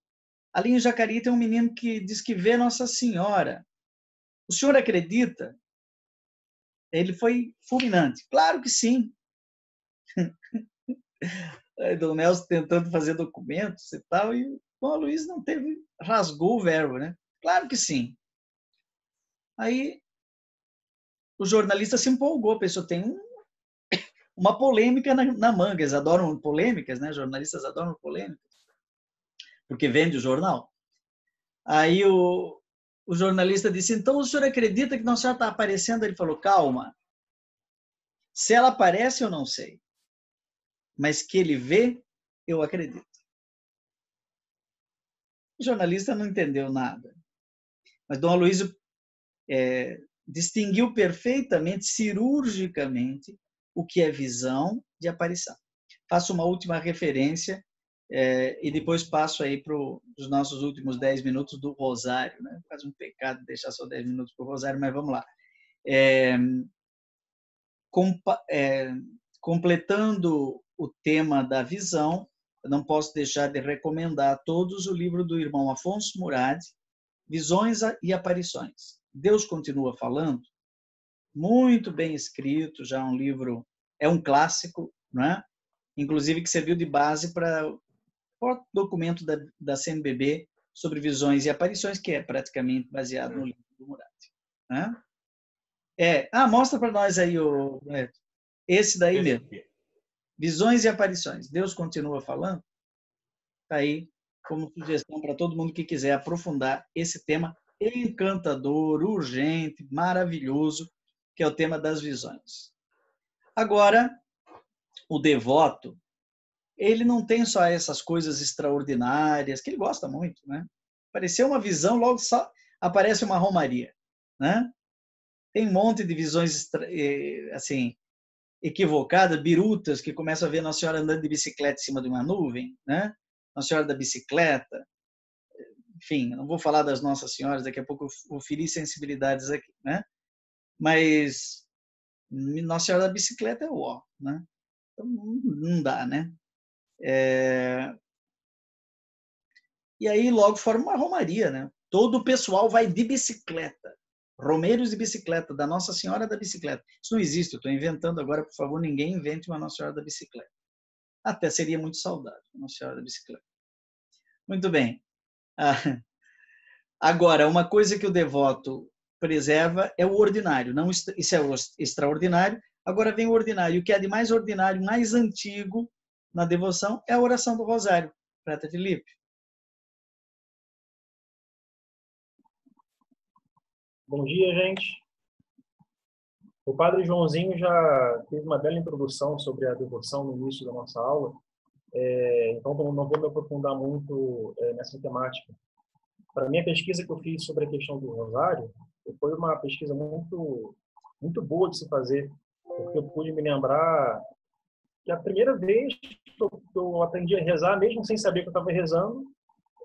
S1: ali em Jacareí tem um menino que diz que vê Nossa Senhora. O senhor acredita? Ele foi fulminante. Claro que sim. Aí, Dom Nelson tentando fazer documentos e tal, e o Dom Aloysio não teve, rasgou o verbo, né? Claro que sim. Aí o jornalista se empolgou, pensou, tem uma polêmica na manga, eles adoram polêmicas, né? Jornalistas adoram polêmicas, porque vende o jornal. Aí o jornalista disse, então o senhor acredita que Nossa Senhora está aparecendo? Ele falou, calma, se ela aparece eu não sei, mas que ele vê, eu acredito. O jornalista não entendeu nada, mas Dom Aloysio distinguiu perfeitamente, cirurgicamente, o que é visão de aparição. Faço uma última referência e depois passo aí para os nossos últimos 10 minutos do Rosário, né? Quase um pecado deixar só 10 minutos para o Rosário, mas vamos lá. Completando o tema da visão, eu não posso deixar de recomendar a todos o livro do irmão Afonso Murad, Visões e Aparições. Deus continua falando, muito bem escrito, já um livro, é um clássico, né? Inclusive que serviu de base para o documento da CNBB sobre visões e aparições, que é praticamente baseado no livro do Murad. Né? Mostra para nós aí, esse daí mesmo. Visões e aparições. Deus continua falando? Está aí como sugestão para todo mundo que quiser aprofundar esse tema encantador, urgente, maravilhoso, que é o tema das visões. Agora, o devoto, ele não tem só essas coisas extraordinárias, que ele gosta muito, né? Apareceu uma visão, logo só aparece uma romaria, né? Tem um monte de visões assim, equivocadas, birutas, que começam a ver Nossa Senhora andando de bicicleta em cima de uma nuvem, né? Nossa Senhora da bicicleta, enfim, não vou falar das Nossas Senhoras, daqui a pouco eu vou ferir sensibilidades aqui, né? Mas Nossa Senhora da bicicleta é o ó, né? Então não dá, né? E aí logo forma uma romaria, né? Todo o pessoal vai de bicicleta, romeiros de bicicleta, da Nossa Senhora da Bicicleta. Isso não existe, eu estou inventando agora, por favor, ninguém invente uma Nossa Senhora da Bicicleta. Até seria muito saudável, Nossa Senhora da Bicicleta. Muito bem. Agora, uma coisa que o devoto preserva é o ordinário. Não, isso é o extraordinário. Agora vem o ordinário. O que é de mais ordinário, mais antigo na devoção é a oração do Rosário. Frata Felipe.
S4: Bom dia, gente. O Padre Joãozinho já fez uma bela introdução sobre a devoção no início da nossa aula, então não vou me aprofundar muito nessa temática. Para mim, a pesquisa que eu fiz sobre a questão do rosário foi uma pesquisa muito, muito boa de se fazer, porque eu pude me lembrar que a primeira vez que eu aprendi a rezar, mesmo sem saber que eu estava rezando,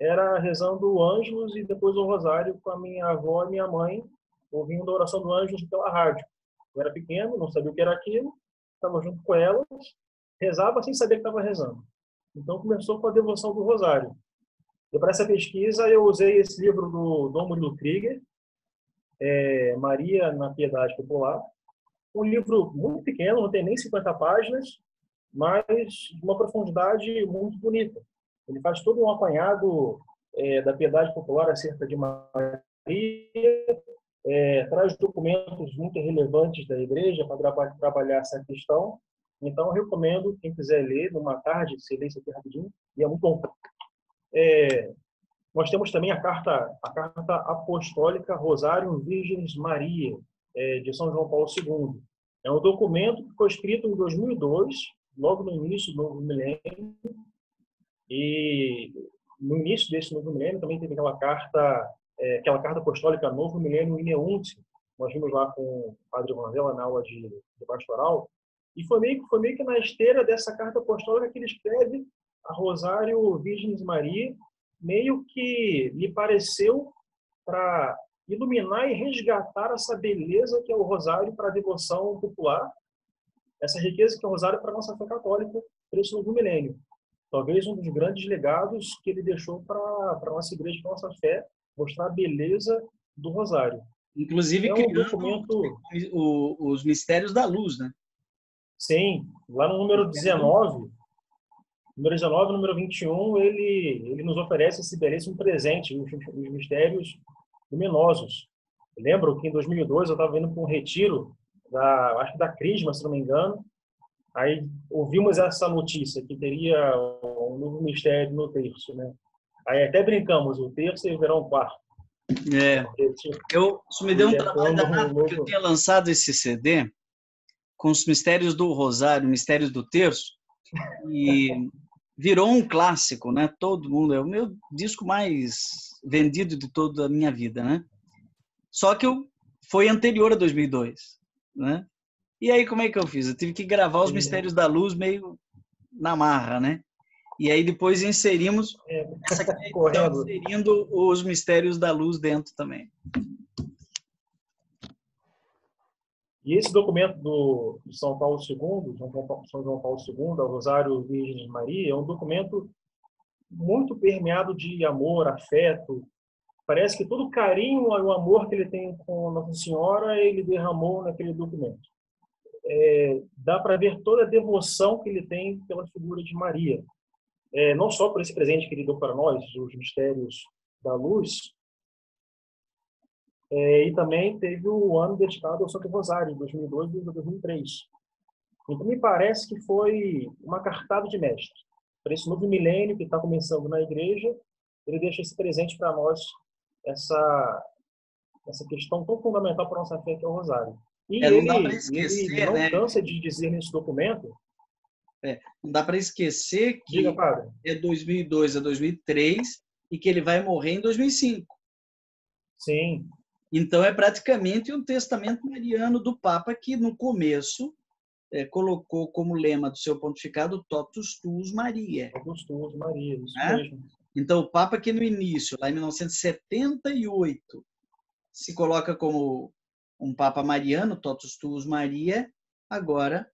S4: era rezando Ângelus e depois o rosário com a minha avó e minha mãe, ouvindo a oração do Ângelus pela rádio. Eu era pequeno, não sabia o que era aquilo, estava junto com elas, rezava sem saber que estava rezando. Então começou com a devoção do rosário. E para essa pesquisa eu usei esse livro do Dom Murilo Krieger, Maria na Piedade Popular. Um livro muito pequeno, não tem nem 50 páginas, mas de uma profundidade muito bonita. Ele faz todo um apanhado da piedade popular acerca de Maria, traz documentos muito relevantes da igreja para trabalhar essa questão. Então, eu recomendo, quem quiser ler, numa tarde, você lê isso aqui rapidinho, e é muito bom. Nós temos também a carta apostólica Rosário Virgens Maria, de São João Paulo II. É um documento que foi escrito em 2002, logo no início do novo milênio, e no início desse novo milênio também teve aquela carta apostólica Novo Milênio in Eunte. Nós vimos lá com o padre Vanzella na aula de pastoral, e foi meio que na esteira dessa carta apostólica que ele escreve a Rosário Virgens Maria, meio que lhe pareceu para iluminar e resgatar essa beleza que é o rosário para a devoção popular, essa riqueza que é o rosário para a nossa fé católica, para esse novo milênio. Talvez um dos grandes legados que ele deixou para a nossa igreja, para a nossa fé, mostrar a beleza do rosário.
S1: Inclusive,
S4: documento...
S1: os mistérios da luz, né?
S4: Sim, lá no número 19, número 21, ele nos oferece esse belíssimo presente, os mistérios luminosos. Eu lembro que em 2002 eu estava indo para um retiro, acho que da Crisma, se não me engano, aí ouvimos essa notícia, que teria um novo mistério no terço, né? Aí até brincamos, o terço e o verão quarto.
S1: Isso me deu um trabalho danado, porque eu tinha lançado esse CD com os mistérios do Rosário, mistérios do Terço, e virou um clássico, né? Todo mundo, é o meu disco mais vendido de toda a minha vida, né? Só que foi anterior a 2002, né? E aí como é que eu fiz? Eu tive que gravar os mistérios da luz meio na marra, né? E aí depois inserimos inserindo os mistérios da luz dentro também.
S4: E esse documento do São Paulo II, São João Paulo II, o Rosário Virgem Maria, é um documento muito permeado de amor, afeto. Parece que todo o carinho e o amor que ele tem com Nossa Senhora, ele derramou naquele documento. Dá para ver toda a devoção que ele tem pela figura de Maria. Não só por esse presente que ele deu para nós, os mistérios da luz, e também teve o ano dedicado ao Santo Rosário, em 2002 e 2003. Então, me parece que foi uma cartada de mestre. Para esse novo milênio que está começando na igreja, ele deixa esse presente para nós, essa questão tão fundamental para a nossa fé, que é o Rosário. E
S1: não dá para esquecer,
S4: ele não
S1: né?
S4: cansa de dizer nesse documento...
S1: não dá para esquecer que
S4: Diga, padre.
S1: É 2002 a 2003 e que ele vai morrer em 2005.
S4: Sim.
S1: Então, é praticamente um testamento mariano do Papa que, no começo, colocou como lema do seu pontificado Totus Tuus Maria.
S4: Totus Tuus Maria, isso mesmo.
S1: Então, o Papa que no início, lá em 1978, se coloca como um Papa mariano, Totus Tuus Maria, agora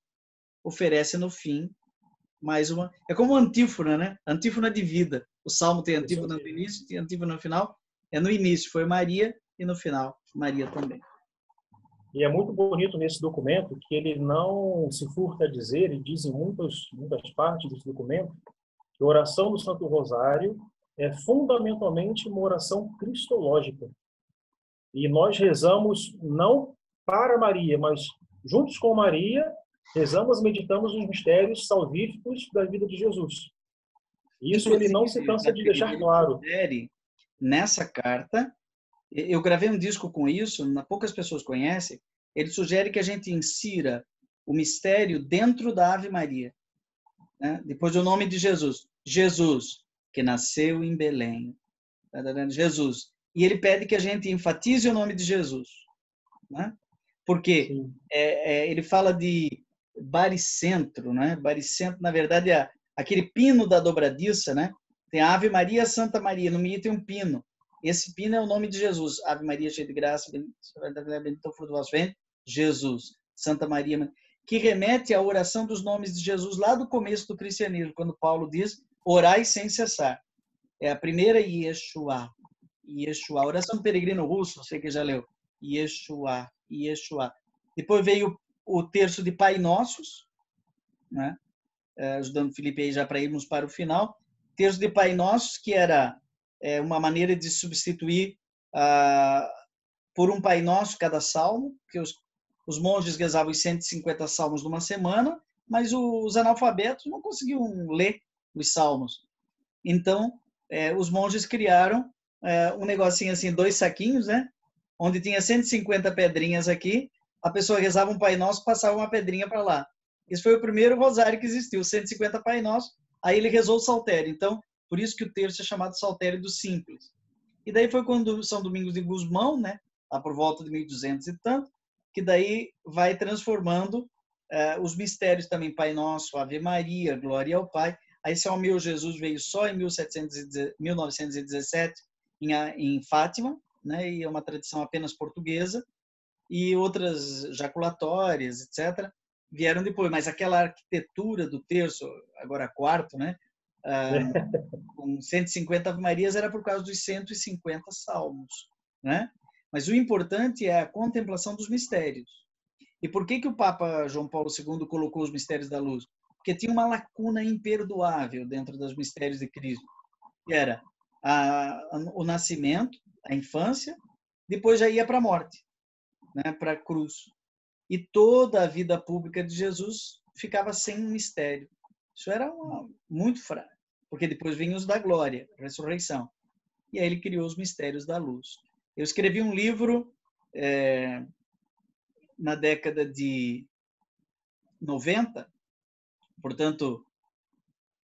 S1: oferece no fim mais uma... É como uma antífona, né? Antífona de vida. O Salmo tem antífona no início, tem antífona no final. No início foi Maria e no final Maria também.
S4: E é muito bonito nesse documento que ele não se furta a dizer, e diz em muitas partes desse documento, que a oração do Santo Rosário é fundamentalmente uma oração cristológica. E nós rezamos não para Maria, mas juntos com Maria, rezamos e meditamos os mistérios salvíficos da vida de Jesus. Isso ele não se cansa de deixar claro.
S1: Nessa carta, eu gravei um disco com isso, poucas pessoas conhecem, ele sugere que a gente insira o mistério dentro da Ave Maria, né? Depois do nome de Jesus. Jesus, que nasceu em Belém. Jesus. E ele pede que a gente enfatize o nome de Jesus, né? Porque ele fala de baricentro, né? Baricentro, na verdade, é aquele pino da dobradiça, né? Tem a Ave Maria, Santa Maria, no meio tem um pino. Esse pino é o nome de Jesus. Ave Maria, cheia de graça, bendito o fruto do vosso ventre, Jesus. Santa Maria, que remete à oração dos nomes de Jesus lá do começo do cristianismo, quando Paulo diz, orai sem cessar. É a primeira Yeshua. Yeshua. A oração do peregrino russo, você que já leu. Yeshua, Yeshua. Depois veio o terço de Pai Nossos, né? Ajudando o Felipe aí já para irmos para o final. Terço de Pai Nossos, que era uma maneira de substituir por um Pai Nosso cada salmo, que os monges rezavam os 150 salmos numa semana, mas os analfabetos não conseguiam ler os salmos. Então, os monges criaram um negocinho assim, 2 saquinhos, né? Onde tinha 150 pedrinhas aqui, a pessoa rezava um Pai Nosso, passava uma pedrinha para lá. Esse foi o primeiro rosário que existiu, 150 Pai Nosso, aí ele rezou o saltério. Então, por isso que o terço é chamado saltério do Simples. E daí foi quando São Domingos de Gusmão, né? Lá por volta de 1200 e tanto, que daí vai transformando os mistérios também, Pai Nosso, Ave Maria, Glória ao Pai. Aí São Meu Jesus veio só em 1917 em Fátima, né? E é uma tradição apenas portuguesa, e outras jaculatórias, etc., vieram depois. Mas aquela arquitetura do terço, agora quarto, né? Com 150 Ave Marias, era por causa dos 150 salmos, né? Mas o importante é a contemplação dos mistérios. E por que o Papa João Paulo II colocou os mistérios da luz? Porque tinha uma lacuna imperdoável dentro dos mistérios de Cristo, que era o nascimento, a infância, depois já ia para a morte, né, para a cruz. E toda a vida pública de Jesus ficava sem um mistério. Isso era muito fraco, porque depois vinham os da glória, a ressurreição. E aí ele criou os mistérios da luz. Eu escrevi um livro na década de 90, portanto,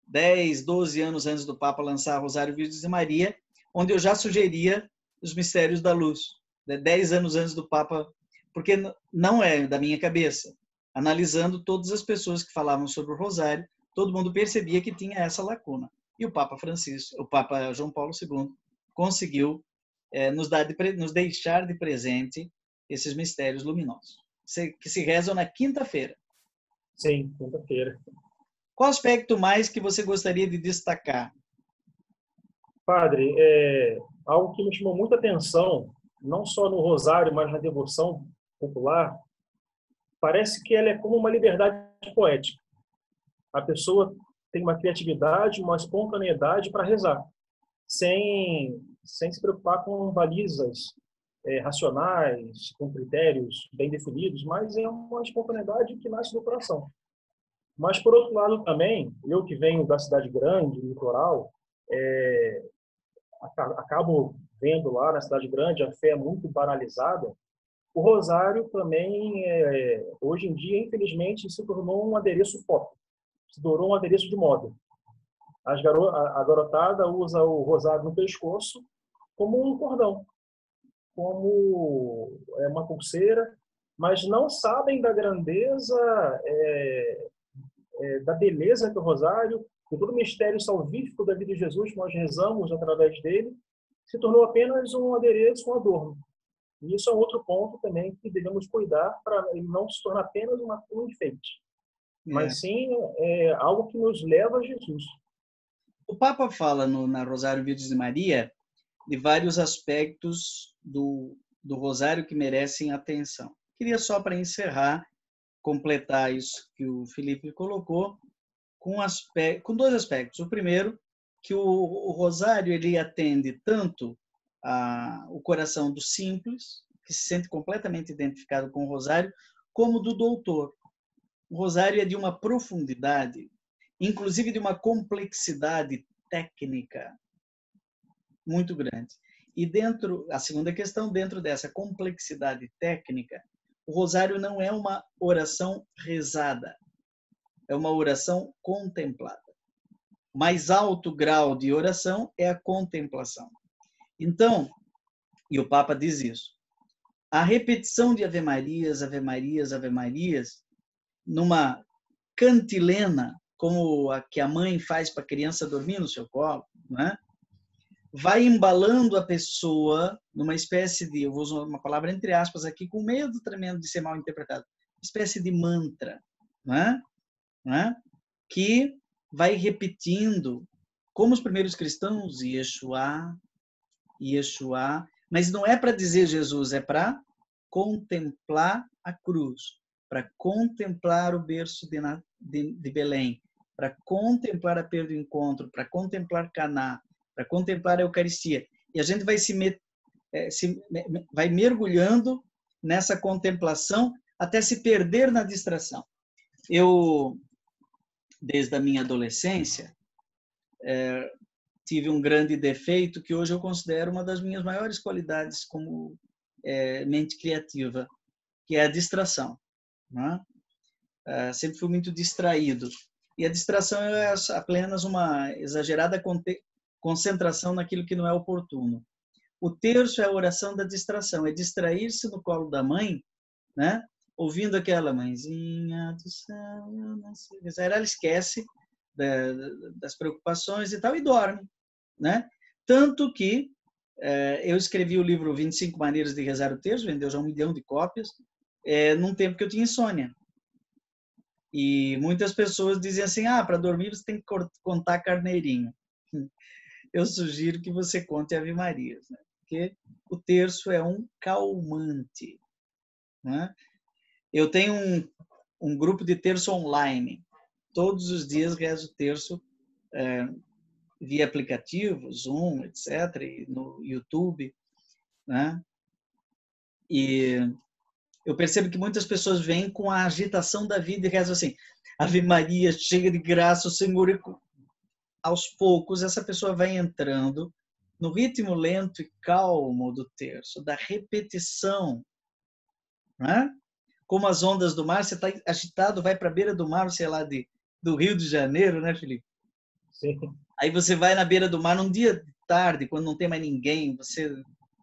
S1: 10, 12 anos antes do Papa lançar Rosário, Virgens e Maria, onde eu já sugeria os mistérios da luz, 10 anos antes do Papa, porque não é da minha cabeça. Analisando todas as pessoas que falavam sobre o Rosário, todo mundo percebia que tinha essa lacuna. E o Papa Francisco, o Papa João Paulo II, conseguiu nos deixar de presente esses mistérios luminosos, que se rezam na quinta-feira.
S4: Sim, quinta-feira.
S1: Qual aspecto mais que você gostaria de destacar?
S4: Padre, algo que me chamou muita atenção, não só no rosário, mas na devoção popular, parece que ela é como uma liberdade poética. A pessoa tem uma criatividade, uma espontaneidade para rezar, sem se preocupar com balizas racionais, com critérios bem definidos, mas é uma espontaneidade que nasce do coração. Mas, por outro lado, também, eu que venho da cidade grande, litoral, acabo vendo lá na cidade grande a fé muito banalizada. O rosário também, hoje em dia, infelizmente, se tornou um adereço pop, se tornou um adereço de moda. A garotada usa o rosário no pescoço como um cordão, como uma pulseira, mas não sabem da grandeza, da beleza que é o rosário, de todo o mistério salvífico da vida de Jesus que nós rezamos através dele, se tornou apenas um adereço, um adorno. E isso é outro ponto também que devemos cuidar para ele não se tornar apenas um enfeite, mas sim algo que nos leva a Jesus.
S1: O Papa fala na Rosário, Virgens e Maria de vários aspectos do Rosário que merecem atenção. Queria só, para encerrar, completar isso que o Felipe colocou, com 2 aspectos. O primeiro, que o Rosário ele atende tanto o coração do simples, que se sente completamente identificado com o Rosário, como do doutor. O Rosário é de uma profundidade, inclusive de uma complexidade técnica muito grande. E a segunda questão, dentro dessa complexidade técnica, o Rosário não é uma oração rezada, é uma oração contemplada. O mais alto grau de oração é a contemplação. Então, e o Papa diz isso, a repetição de Ave Marias, Ave Marias, Ave Marias, numa cantilena, como a que a mãe faz para a criança dormir no seu colo, né? Vai embalando a pessoa numa espécie de, eu vou usar uma palavra entre aspas aqui, com medo tremendo de ser mal interpretado, espécie de mantra, né? Que vai repetindo, como os primeiros cristãos, Yeshua, Yeshua, mas não é para dizer Jesus, é para contemplar a cruz, para contemplar o berço de Belém, para contemplar a perda do encontro, para contemplar Caná, para contemplar a Eucaristia. E a gente vai mergulhando nessa contemplação até se perder na distração. Eu, desde a minha adolescência, tive um grande defeito que hoje eu considero uma das minhas maiores qualidades como mente criativa, que é a distração, né? Sempre fui muito distraído. E a distração é apenas uma exagerada concentração naquilo que não é oportuno. O terço é a oração da distração, é distrair-se no colo da mãe, né? Ouvindo aquela mãezinha do céu, eu não sei. Ela esquece das preocupações e tal e dorme, né? Tanto que eu escrevi o livro 25 Maneiras de Rezar o Terço, vendeu já 1 milhão de cópias, num tempo que eu tinha insônia. E muitas pessoas dizem assim, para dormir você tem que contar carneirinho. Eu sugiro que você conte Ave Marias, né? Porque o terço é um calmante, né? Eu tenho um grupo de terço online. Todos os dias rezo o terço via aplicativo, Zoom, etc., e no YouTube, né? E eu percebo que muitas pessoas vêm com a agitação da vida e rezam assim, Ave Maria, chega de graça, o Senhor... Aos poucos, essa pessoa vai entrando no ritmo lento e calmo do terço, da repetição, né? Como as ondas do mar, você está agitado, vai para a beira do mar, sei lá, do Rio de Janeiro, né, Felipe?
S4: Sim.
S1: Aí você vai na beira do mar num dia de tarde, quando não tem mais ninguém, você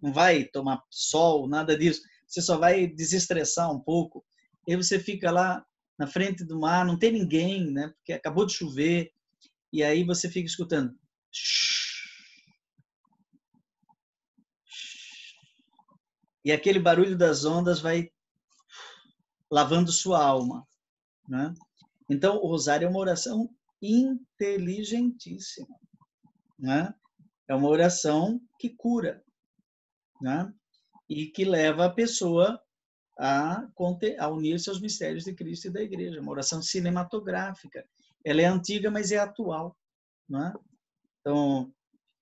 S1: não vai tomar sol, nada disso, você só vai desestressar um pouco. E aí você fica lá na frente do mar, não tem ninguém, né? Porque acabou de chover, e aí você fica escutando. E aquele barulho das ondas vai lavando sua alma, né? Então, o rosário é uma oração inteligentíssima, né? É uma oração que cura, né? E que leva a pessoa a unir-se aos mistérios de Cristo e da Igreja. Uma oração cinematográfica. Ela é antiga, mas é atual, né? Então,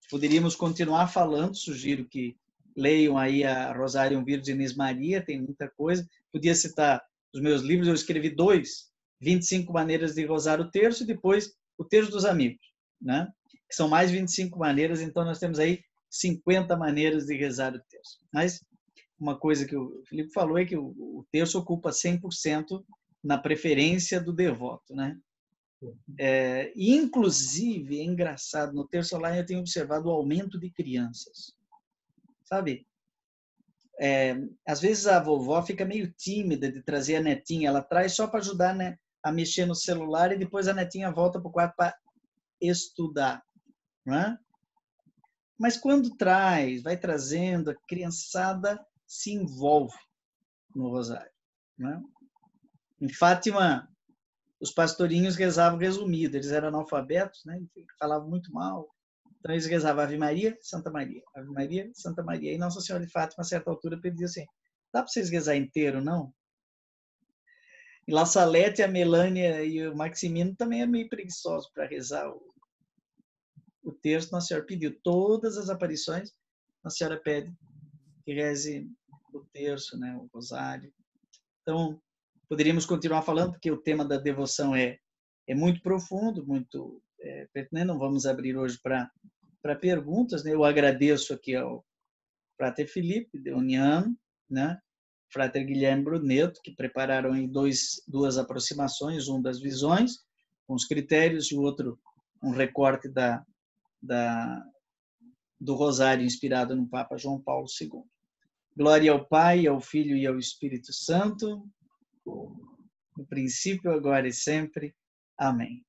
S1: poderíamos continuar falando, sugiro que leiam aí a Rosarium Virginis Maria, tem muita coisa. Podia citar os meus livros, eu escrevi 2, 25 maneiras de rezar o terço, e depois o Terço dos Amigos, né? Que são mais 25 maneiras, então nós temos aí 50 maneiras de rezar o terço. Mas uma coisa que o Felipe falou é que o terço ocupa 100% na preferência do devoto, né? Inclusive, é engraçado, no terço online eu tenho observado o aumento de crianças, sabe? Às vezes a vovó fica meio tímida de trazer a netinha, ela traz só para ajudar, né, a mexer no celular e depois a netinha volta para o quarto para estudar, né? Mas quando vai trazendo, a criançada se envolve no rosário, né? Em Fátima, os pastorinhos rezavam resumido, eles eram analfabetos, né? Falavam muito mal. Então eles rezavam Ave Maria, Santa Maria, Ave Maria, Santa Maria. E Nossa Senhora de Fátima, a certa altura, pedia assim, dá para vocês rezar inteiro, não? E La Salete, a Melânia e o Maximino também é meio preguiçosos para rezar o terço. Nossa Senhora pediu todas as aparições, Nossa Senhora pede que reze o terço, né? O rosário. Então, poderíamos continuar falando, porque o tema da devoção é muito profundo, muito pertinente. Não vamos abrir hoje para perguntas, né? Eu agradeço aqui ao Frater Felipe de Uniano, né? Frater Guilherme Bruneto, que prepararam em duas aproximações, um das visões, com os critérios, e o outro um recorte do rosário inspirado no Papa João Paulo II. Glória ao Pai, ao Filho e ao Espírito Santo, no princípio, agora e sempre. Amém.